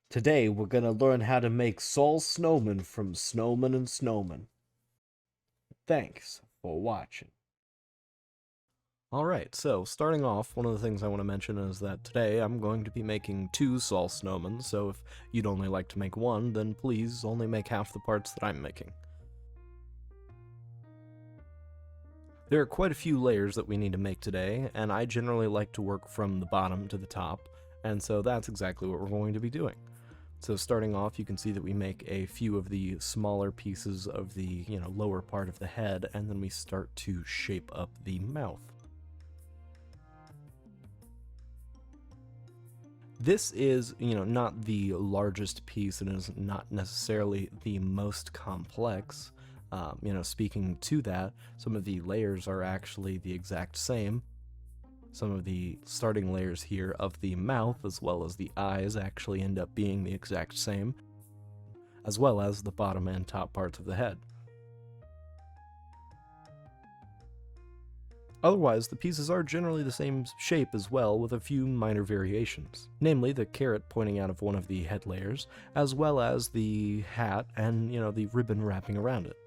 Today we're gonna learn how to make Saul Snowman from Snowman Snowman. Thanks for watching. Alright, so starting off, one of the things I want to mention is that today I'm going to be making two Saul Snowmen, so if you'd only like to make one, then please only make half the parts that I'm making. There are quite a few layers that we need to make today, and I generally like to work from the bottom to the top, and so that's exactly what we're going to be doing. So starting off, you can see that we make a few of the smaller pieces of the, lower part of the head, and then we start to shape up the mouth. This is, not the largest piece and is not necessarily the most complex. Speaking to that, some of the layers are actually the exact same. Some of the starting layers here of the mouth as well as the eyes actually end up being the exact same, as well as the bottom and top parts of the head. Otherwise, the pieces are generally the same shape as well, with a few minor variations, namely the carrot pointing out of one of the head layers, as well as the hat and, the ribbon wrapping around it.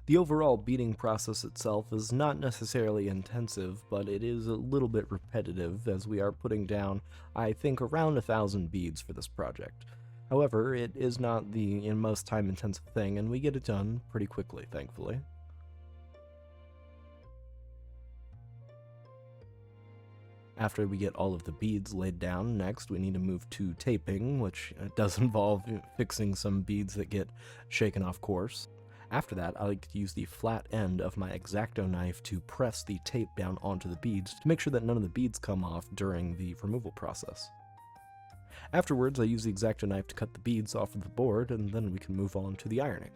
The overall beading process itself is not necessarily intensive, but it is a little bit repetitive, as we are putting down, I think, around 1,000 beads for this project. However, it is not the most time-intensive thing, and we get it done pretty quickly, thankfully. After we get all of the beads laid down, next we need to move to taping, which does involve fixing some beads that get shaken off course. After that, I like to use the flat end of my X-Acto knife to press the tape down onto the beads to make sure that none of the beads come off during the removal process. Afterwards, I use the X-Acto knife to cut the beads off of the board, and then we can move on to the ironing.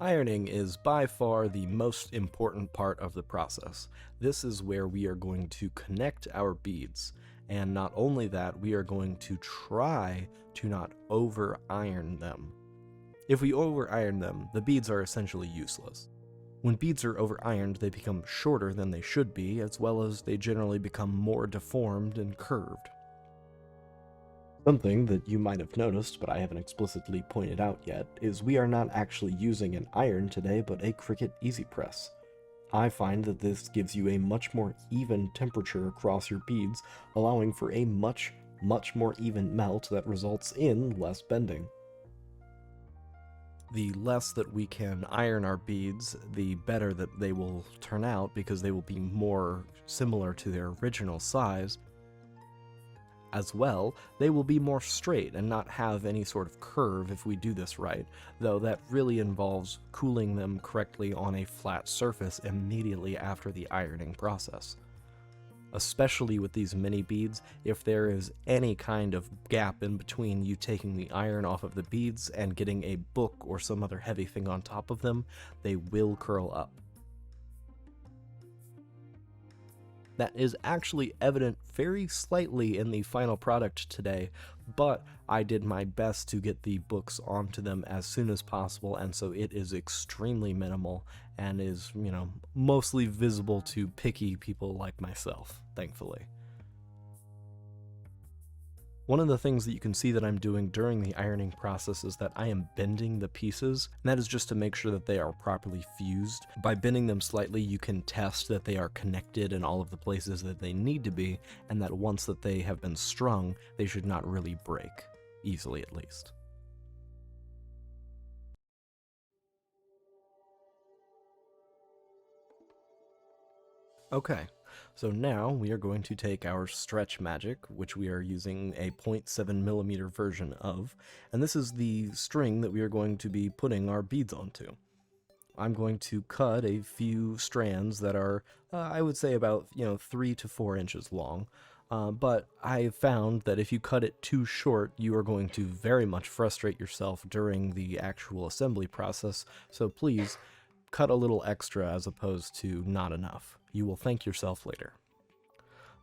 Ironing is by far the most important part of the process. This is where we are going to connect our beads, and not only that, we are going to try to not over-iron them. If we over-iron them, the beads are essentially useless. When beads are over-ironed, they become shorter than they should be, as well as they generally become more deformed and curved. Something that you might have noticed, but I haven't explicitly pointed out yet, is we are not actually using an iron today, but a Cricut Easy Press. I find that this gives you a much more even temperature across your beads, allowing for a much more even melt that results in less bending. The less that we can iron our beads, the better that they will turn out, because they will be more similar to their original size. As well, they will be more straight and not have any sort of curve if we do this right, though that really involves cooling them correctly on a flat surface immediately after the ironing process. Especially with these mini beads, if there is any kind of gap in between you taking the iron off of the beads and getting a book or some other heavy thing on top of them, they will curl up. That is actually evident very slightly in the final product today, but I did my best to get the books onto them as soon as possible, and so it is extremely minimal and is, mostly visible to picky people like myself, thankfully. One of the things that you can see that I'm doing during the ironing process is that I am bending the pieces, and that is just to make sure that they are properly fused. By bending them slightly, you can test that they are connected in all of the places that they need to be, and that once that they have been strung, they should not really break, easily at least. Okay, so now we are going to take our stretch magic, which we are using a 0.7mm version of, and this is the string that we are going to be putting our beads onto. I'm going to cut a few strands that are, I would say about, 3 to 4 inches long, but I found that if you cut it too short, you are going to very much frustrate yourself during the actual assembly process, so please cut a little extra as opposed to not enough. You will thank yourself later.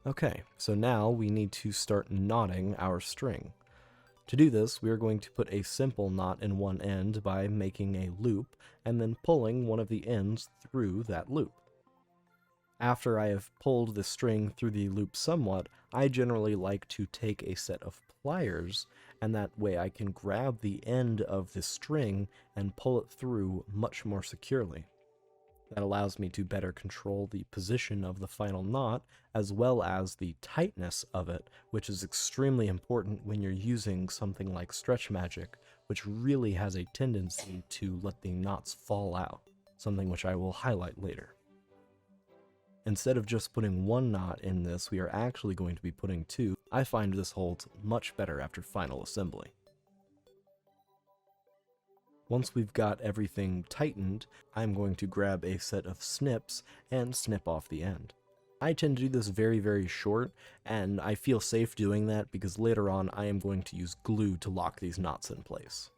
Okay, so now we need to start knotting our string. To do this, we are going to put a simple knot in one end by making a loop and then pulling one of the ends through that loop. After I have pulled the string through the loop somewhat, I generally like to take a set of pliers, and that way I can grab the end of the string and pull it through much more securely. That allows me to better control the position of the final knot, as well as the tightness of it, which is extremely important when you're using something like stretch magic, which really has a tendency to let the knots fall out, something which I will highlight later. Instead of just putting one knot in this, we are actually going to be putting two. I find this holds much better after final assembly. Once we've got everything tightened, I'm going to grab a set of snips and snip off the end. I tend to do this very short, and I feel safe doing that because later on I am going to use glue to lock these knots in place.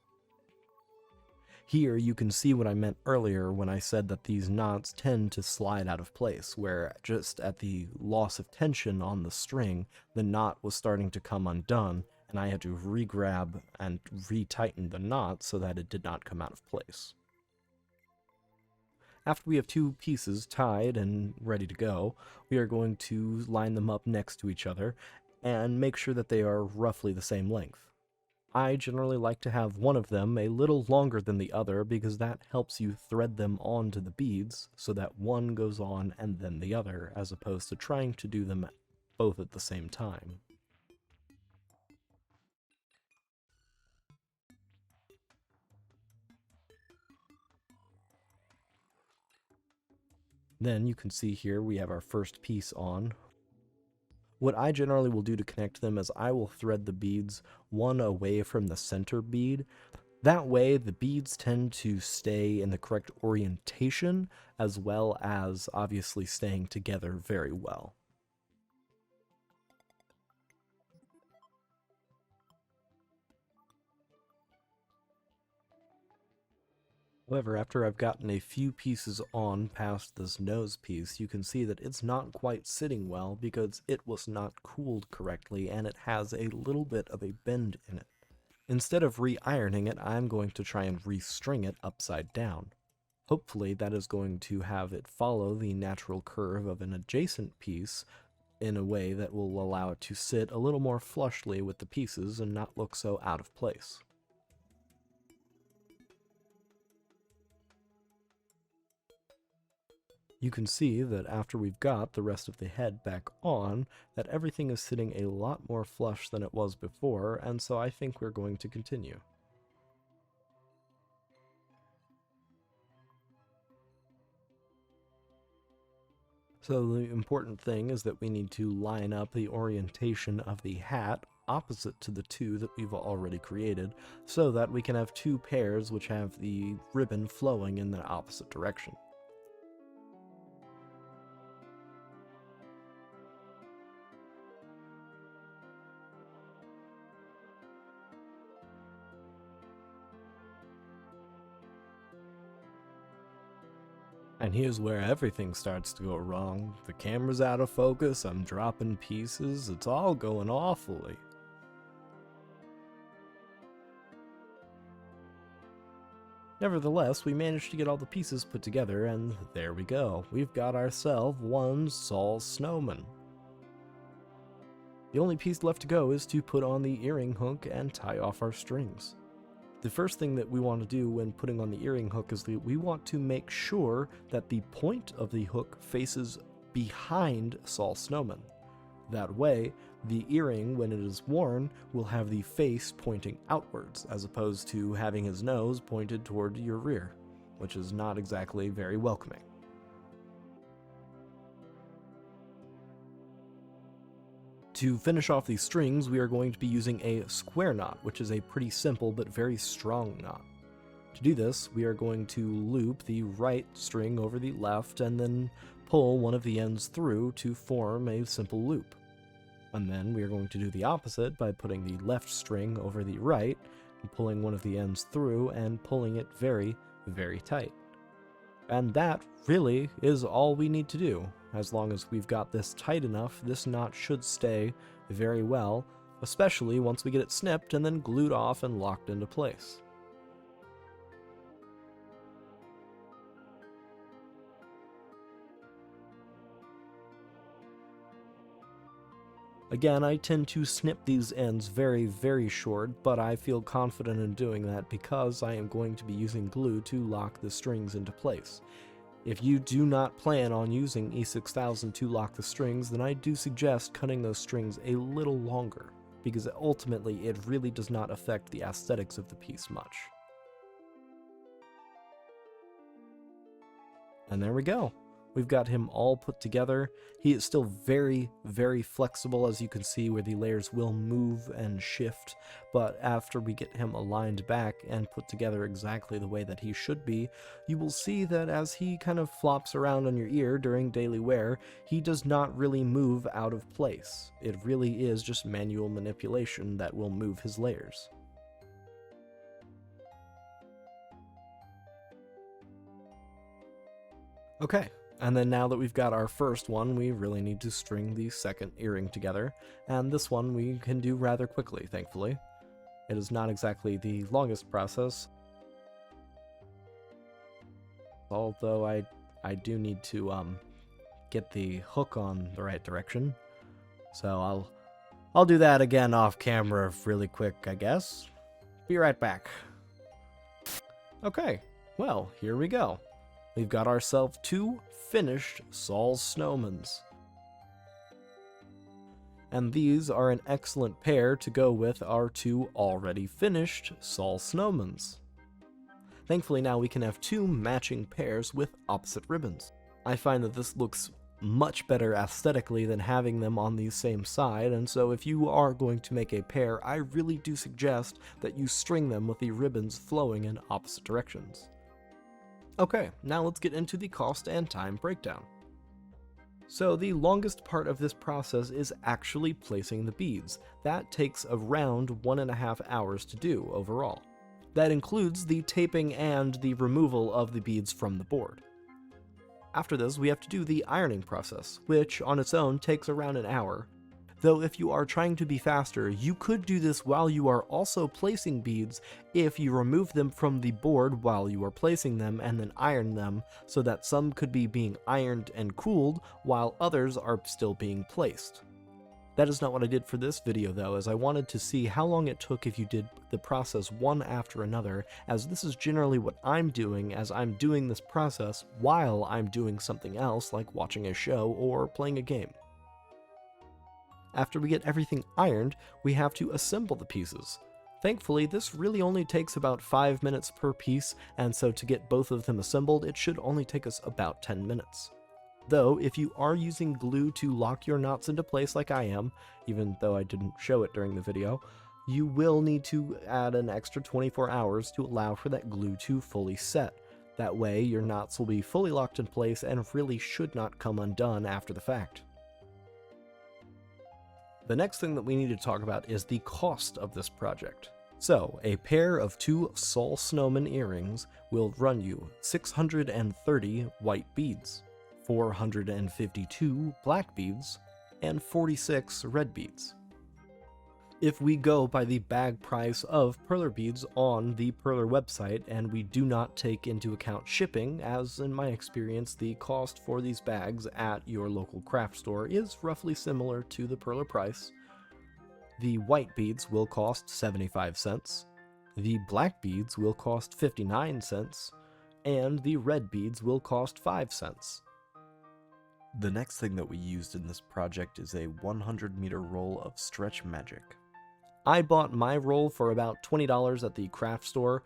Here you can see what I meant earlier when I said that these knots tend to slide out of place, where just at the loss of tension on the string, the knot was starting to come undone, and I had to re-grab and re-tighten the knot so that it did not come out of place. After we have two pieces tied and ready to go, we are going to line them up next to each other and make sure that they are roughly the same length. I generally like to have one of them a little longer than the other because that helps you thread them onto the beads so that one goes on and then the other, as opposed to trying to do them both at the same time. Then you can see here we have our first piece on. What I generally will do to connect them is I will thread the beads one away from the center bead. That way the beads tend to stay in the correct orientation as well as obviously staying together very well. However, after I've gotten a few pieces on past this nose piece, you can see that it's not quite sitting well because it was not cooled correctly and it has a little bit of a bend in it. Instead of re-ironing it, I'm going to try and re-string it upside down. Hopefully that is going to have it follow the natural curve of an adjacent piece in a way that will allow it to sit a little more flushly with the pieces and not look so out of place. You can see that after we've got the rest of the head back on, that everything is sitting a lot more flush than it was before, and so I think we're going to continue. So the important thing is that we need to line up the orientation of the hat opposite to the two that we've already created, so that we can have two pairs which have the ribbon flowing in the opposite direction. And here's where everything starts to go wrong. The camera's out of focus, I'm dropping pieces, it's all going awfully. Nevertheless, we managed to get all the pieces put together, and there we go. We've got ourselves one Saul Snowman. The only piece left to go is to put on the earring hook and tie off our strings. The first thing that we want to do when putting on the earring hook is that we want to make sure that the point of the hook faces behind Saul Snowman. That way, the earring, when it is worn, will have the face pointing outwards, as opposed to having his nose pointed toward your rear, which is not exactly very welcoming. To finish off these strings, we are going to be using a square knot, which is a pretty simple but very strong knot. To do this, we are going to loop the right string over the left and then pull one of the ends through to form a simple loop. And then we are going to do the opposite by putting the left string over the right and pulling one of the ends through and pulling it very tight. And that really is all we need to do. As long as we've got this tight enough, this knot should stay very well, especially once we get it snipped and then glued off and locked into place. Again, I tend to snip these ends very, very short, but I feel confident in doing that because I am going to be using glue to lock the strings into place. If you do not plan on using E6000 to lock the strings, then I do suggest cutting those strings a little longer, because ultimately it really does not affect the aesthetics of the piece much. And there we go. We've got him all put together. He is still very, very flexible, as you can see, where the layers will move and shift, but after we get him aligned back and put together exactly the way that he should be, you will see that as he kind of flops around on your ear during daily wear, he does not really move out of place. It really is just manual manipulation that will move his layers. Okay. And then now that we've got our first one, we really need to string the second earring together, and this one we can do rather quickly, thankfully. It is not exactly the longest process, although I do need to get the hook on the right direction, so I'll do that again off camera really quick, I guess. Be right back. Okay, well, here we go. We've got ourselves two finished Saul Snowmans. And these are an excellent pair to go with our two already finished Saul Snowmans. Thankfully now we can have two matching pairs with opposite ribbons. I find that this looks much better aesthetically than having them on the same side, and so if you are going to make a pair, I really do suggest that you string them with the ribbons flowing in opposite directions. Okay, now let's get into the cost and time breakdown. So the longest part of this process is actually placing the beads. That takes around 1.5 hours to do overall. That includes the taping and the removal of the beads from the board. After this, we have to do the ironing process, which on its own takes around an hour. Though if you are trying to be faster, you could do this while you are also placing beads if you remove them from the board while you are placing them and then iron them, so that some could be being ironed and cooled while others are still being placed. That is not what I did for this video though, as I wanted to see how long it took if you did the process one after another, as this is generally what I'm doing as I'm doing this process while I'm doing something else like watching a show or playing a game. After we get everything ironed, we have to assemble the pieces. Thankfully, this really only takes about 5 minutes per piece, and so to get both of them assembled, it should only take us about 10 minutes. Though, if you are using glue to lock your knots into place like I am, even though I didn't show it during the video, you will need to add an extra 24 hours to allow for that glue to fully set. That way, your knots will be fully locked in place and really should not come undone after the fact. The next thing that we need to talk about is the cost of this project. So, a pair of two Saul Snowman earrings will run you 630 white beads, 452 black beads, and 46 red beads. If we go by the bag price of Perler beads on the Perler website and we do not take into account shipping, as in my experience the cost for these bags at your local craft store is roughly similar to the Perler price, the white beads will cost 75 cents, the black beads will cost 59 cents, and the red beads will cost 5 cents. The next thing that we used in this project is a 100-meter roll of stretch magic. I bought my roll for about $20 at the craft store,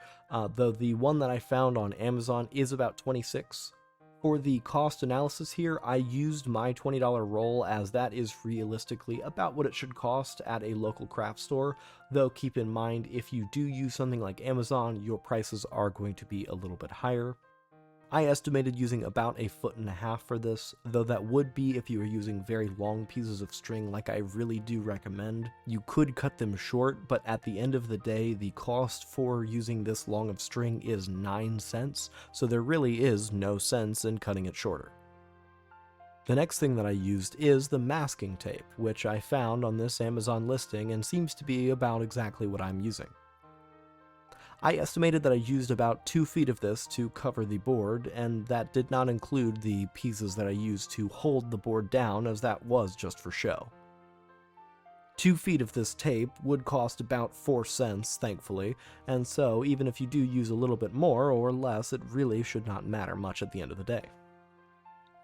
though the one that I found on Amazon is about $26. For the cost analysis here, I used my $20 roll as that is realistically about what it should cost at a local craft store, though keep in mind if you do use something like Amazon, your prices are going to be a little bit higher. I estimated using about 1.5 feet for this, though that would be if you were using very long pieces of string like I really do recommend. You could cut them short, but at the end of the day, the cost for using this long of string is 9 cents, so there really is no sense in cutting it shorter. The next thing that I used is the masking tape, which I found on this Amazon listing and seems to be about exactly what I'm using. I estimated that I used about 2 feet of this to cover the board, and that did not include the pieces that I used to hold the board down, as that was just for show. 2 feet of this tape would cost about 4 cents, thankfully, and so even if you do use a little bit more or less, it really should not matter much at the end of the day.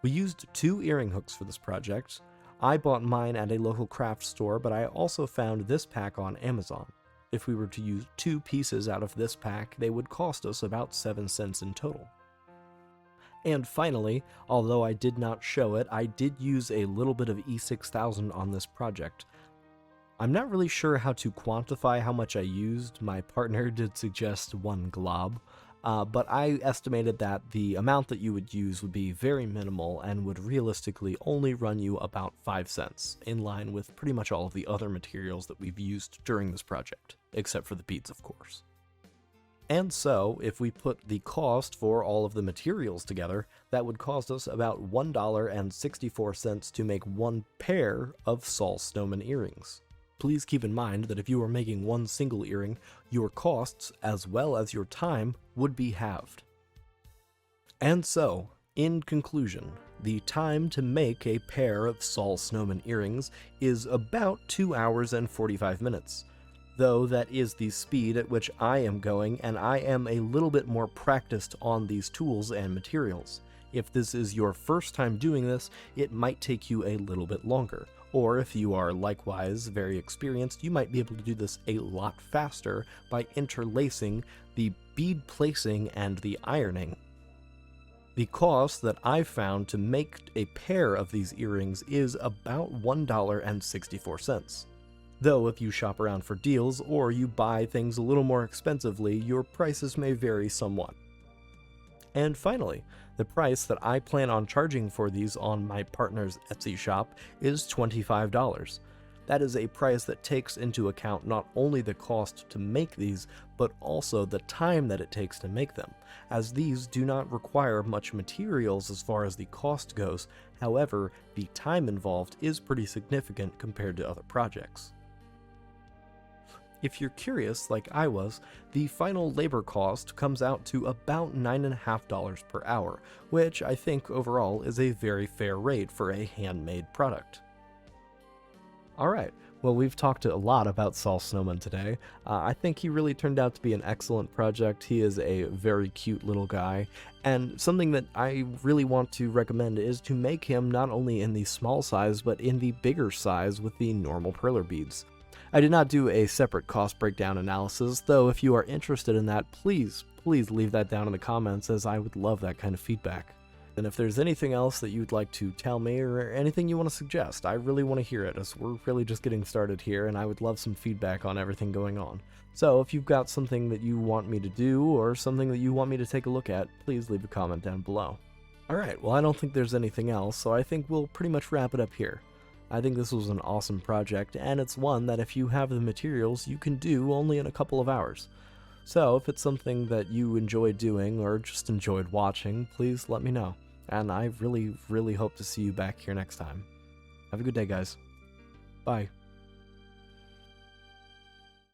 We used 2 earring hooks for this project. I bought mine at a local craft store, but I also found this pack on Amazon. If we were to use 2 pieces out of this pack, they would cost us about 7 cents in total. And finally, although I did not show it, I did use a little bit of E6000 on this project. I'm not really sure how to quantify how much I used. My partner did suggest 1 glob, but I estimated that the amount that you would use would be very minimal and would realistically only run you about 5 cents, in line with pretty much all of the other materials that we've used during this project, except for the beads, of course. And so, if we put the cost for all of the materials together, that would cost us about $1.64 to make 1 pair of Saul Snowman earrings. Please keep in mind that if you are making 1 single earring, your costs, as well as your time, would be halved. And so, in conclusion, the time to make a pair of Saul Snowman earrings is about 2 hours and 45 minutes. Though that is the speed at which I am going, and I am a little bit more practiced on these tools and materials. If this is your first time doing this, it might take you a little bit longer. Or if you are likewise very experienced, you might be able to do this a lot faster by interlacing the bead placing and the ironing. The cost that I've found to make a pair of these earrings is about $1.64. Though if you shop around for deals or you buy things a little more expensively, your prices may vary somewhat. And finally, the price that I plan on charging for these on my partner's Etsy shop is $25. That is a price that takes into account not only the cost to make these, but also the time that it takes to make them, as these do not require much materials as far as the cost goes. However, the time involved is pretty significant compared to other projects. If you're curious, like I was, the final labor cost comes out to about $9.50 per hour, which I think overall is a very fair rate for a handmade product. Alright, well, we've talked a lot about Saul Snowman today. I think he really turned out to be an excellent project. He is a very cute little guy, and something that I really want to recommend is to make him not only in the small size, but in the bigger size with the normal perler beads. I did not do a separate cost breakdown analysis, though if you are interested in that, please leave that down in the comments, as I would love that kind of feedback. And if there's anything else that you'd like to tell me or anything you want to suggest, I really want to hear it, as we're really just getting started here and I would love some feedback on everything going on. So if you've got something that you want me to do or something that you want me to take a look at, please leave a comment down below. Alright, well, I don't think there's anything else, so I think we'll pretty much wrap it up here. I think this was an awesome project, and it's one that if you have the materials, you can do only in a couple of hours. So if it's something that you enjoy doing or just enjoyed watching, please let me know. And I really hope to see you back here next time. Have a good day, guys. Bye.